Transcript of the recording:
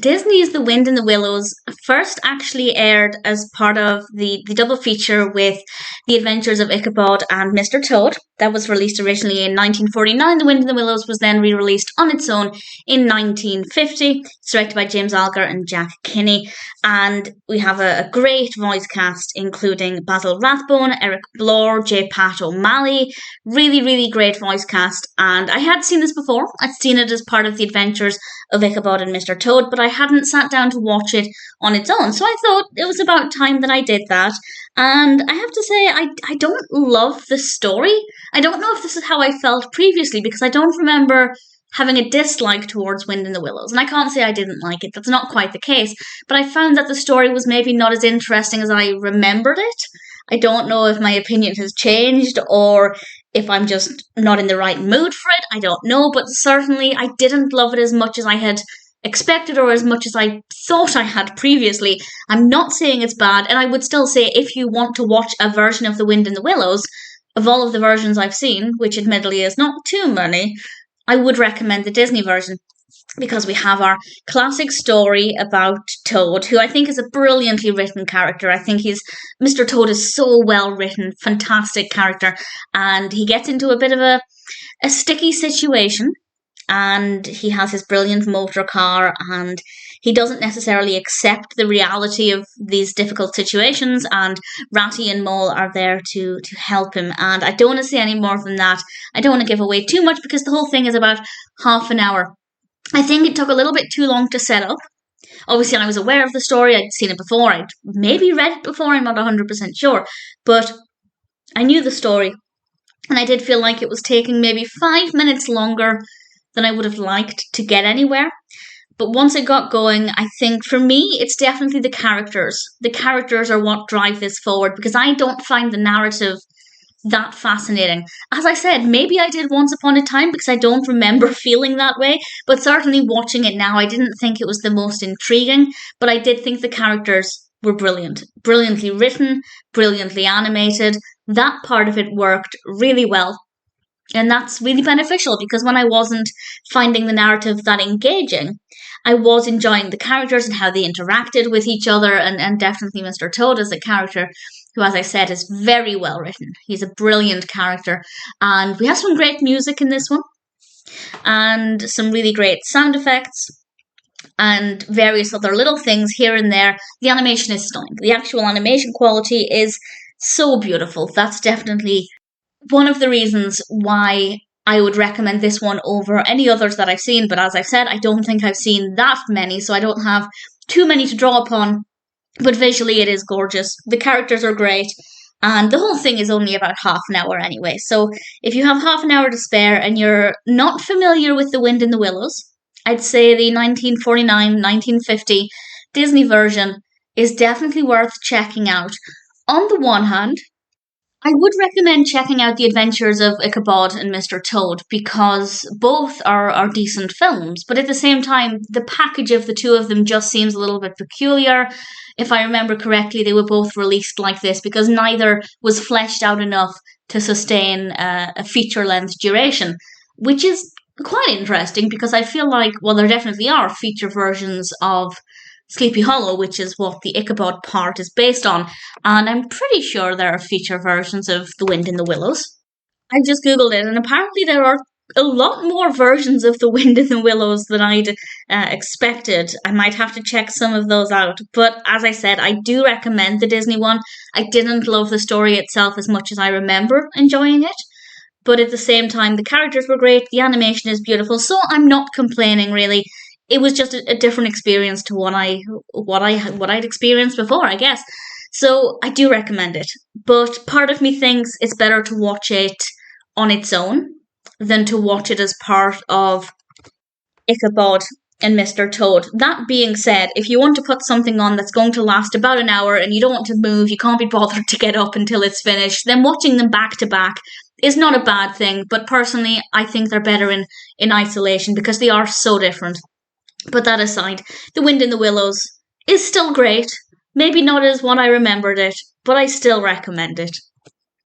Disney's The Wind in the Willows first actually aired as part of the double feature with The Adventures of Ichabod and Mr. Toad. That was released originally in 1949. The Wind in the Willows was then re-released on its own in 1950. It's directed by James Algar and Jack Kinney. And we have a great voice cast, including Basil Rathbone, Eric Blore, J. Pat O'Malley. Really, really great voice cast. And I had seen this before. I'd seen it as part of The Adventures of Ichabod and Mr. Toad, but I hadn't sat down to watch it on its own. So I thought it was about time that I did that. And I have to say, I don't love the story. I don't know if this is how I felt previously, because I don't remember having a dislike towards Wind in the Willows. And I can't say I didn't like it. That's not quite the case. But I found that the story was maybe not as interesting as I remembered it. I don't know if my opinion has changed or if I'm just not in the right mood for it. I don't know. But certainly I didn't love it as much as I had expected or as much as I thought I had previously. I'm not saying it's bad. And I would still say if you want to watch a version of The Wind in the Willows, of all of the versions I've seen, which admittedly is not too many, I would recommend the Disney version, because we have our classic story about Toad, who I think is a brilliantly written character. I think Mr. Toad is so well written, fantastic character, and he gets into a bit of a sticky situation, and he has his brilliant motor car, and he doesn't necessarily accept the reality of these difficult situations, and Ratty and Mole are there to help him. And I don't want to say any more than that. I don't want to give away too much, because the whole thing is about half an hour. I think it took a little bit too long to set up. Obviously, I was aware of the story. I'd seen it before. I'd maybe read it before. I'm not 100% sure. But I knew the story. And I did feel like it was taking maybe 5 minutes longer than I would have liked to get anywhere. But once it got going, I think for me, it's definitely the characters. The characters are what drive this forward, because I don't find the narrative that fascinating. As I said, maybe I did once upon a time, because I don't remember feeling that way, but certainly watching it now, I didn't think it was the most intriguing, but I did think the characters were brilliant. Brilliantly written, brilliantly animated. That part of it worked really well. And that's really beneficial, because when I wasn't finding the narrative that engaging, I was enjoying the characters and how they interacted with each other, and definitely Mr. Toad as a character who, as I said, is very well written. He's a brilliant character, and we have some great music in this one, and some really great sound effects, and various other little things here and there. The animation is stunning. The actual animation quality is so beautiful. That's definitely one of the reasons why I would recommend this one over any others that I've seen. But as I've said, I don't think I've seen that many, so I don't have too many to draw upon. But visually, it is gorgeous. The characters are great. And the whole thing is only about half an hour anyway. So if you have half an hour to spare and you're not familiar with The Wind in the Willows, I'd say the 1949-1950 Disney version is definitely worth checking out. On the one hand, I would recommend checking out The Adventures of Ichabod and Mr. Toad, because both are decent films, but at the same time, the package of the two of them just seems a little bit peculiar. If I remember correctly, they were both released like this because neither was fleshed out enough to sustain a feature-length duration, which is quite interesting, because I feel like, well, there definitely are feature versions of Sleepy Hollow, which is what the Ichabod part is based on, and I'm pretty sure there are feature versions of The Wind in the Willows. I just googled it, and apparently there are a lot more versions of The Wind in the Willows than I'd expected. I might have to check some of those out, but as I said, I do recommend the Disney one. I didn't love the story itself as much as I remember enjoying it, but at the same time, the characters were great, the animation is beautiful, so I'm not complaining really. It was just a different experience to what I'd experienced before, I guess. So I do recommend it. But part of me thinks it's better to watch it on its own than to watch it as part of Ichabod and Mr. Toad. That being said, if you want to put something on that's going to last about an hour and you don't want to move, you can't be bothered to get up until it's finished, then watching them back to back is not a bad thing. But personally, I think they're better in isolation, because they are so different. But that aside, The Wind in the Willows is still great. Maybe not as what I remembered it, but I still recommend it.